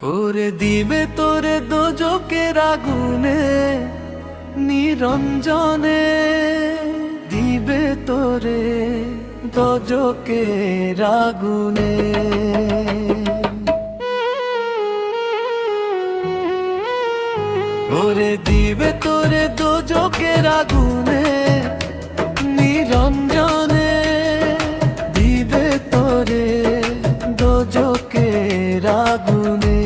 ওরে দিবে তোরে দোজকের আগুনে নিরঞ্জনে, দিবে তোরে দোজকের আগুনে। ওরে দিবে তোরে দোজকের আগুনে নিরঞ্জনে, দিবে তোরে দোজকের আগুনে।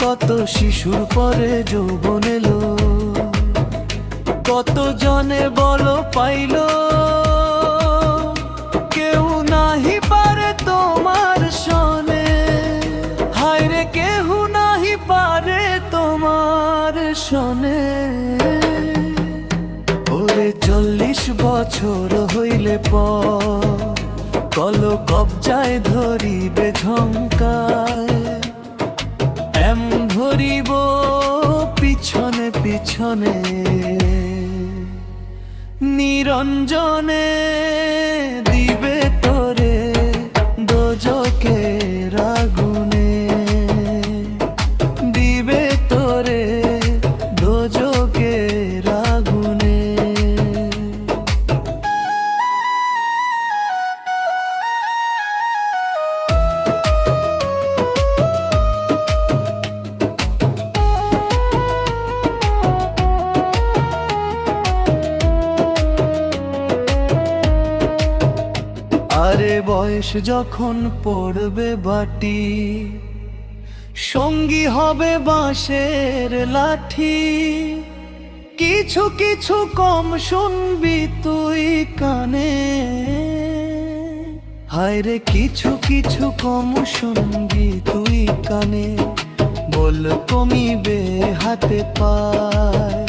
কত শিশুর পরে যৌবন এলো, কত জনে বলো পাইলো, কেউ নাহি পারে তোমার শোনে। হায় রে কেউ নাহি পারে তোমার শোনে। ওরে 40 বছর হইলে পর কল কবজায় ধরিবে ঝঙ্কায়, এম ধরিব পিছনে পিছনে নিরঞ্জনে। দিবে তোরে দোজকের আগুনে, দিবে তোরে দোজকের আগুনে। আরে বয়স যখন পড়বে বাটি, সঙ্গী হবে বাঁশের লাঠি। কিছু কিছু কম শুনবি তুই কানে, হায় রে কিছু কিছু কম শুনবি তুই কানে। বল কমিবে হাতে পায়,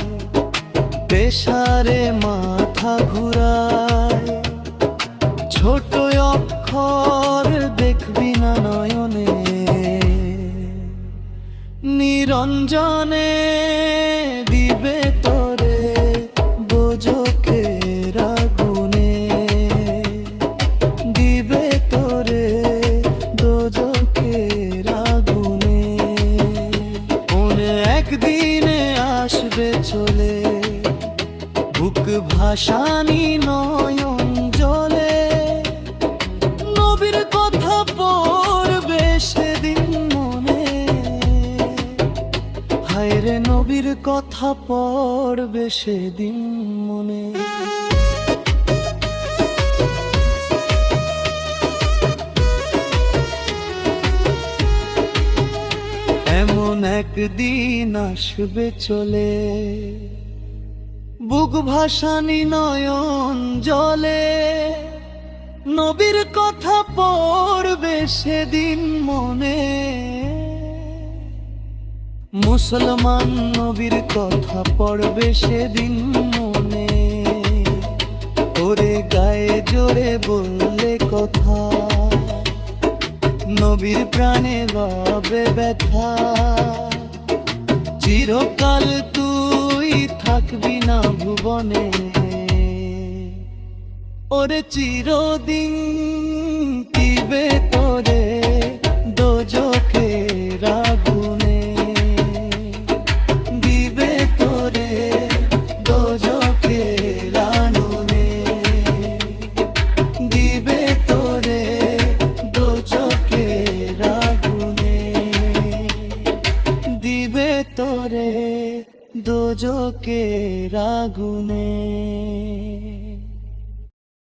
পেশারে মাথা ঘুরায়। ছোট অক্ষর দেখবি না নয়নে, নিরঞ্জনে। দিবে তোরে দোজকের আগুনে, দিবে তোরে দোজকের আগুনে। মনে একদিনে আসবে চলে, বুক ভাসানি নয়ন জলে। নবীর কথা পড়বে সেদিন মনে, হায় রে নবীর কথা পড়বে সেদিন মনে। এমন একদিন আসবে চলে, বুক ভাসানি নয়ন জলে। নবীর কথা পড়বে সেদিন মনে, মুসলমান নবীর কথা পড়বে সেদিন মনে। ওরে গায়ে জোরে বললে কথা, নবীর প্রাণে রবে ব্যথা। চিরকাল তুই থাকবি না ভুবনে, ওরে চিরদিন দিবে তোরে দোজকের আগুনে, দিবে তোরে দোজকের আগুনে, দিবে তোরে দোজকের আগুনে, দিবে তোরে দোজকের আগুনে।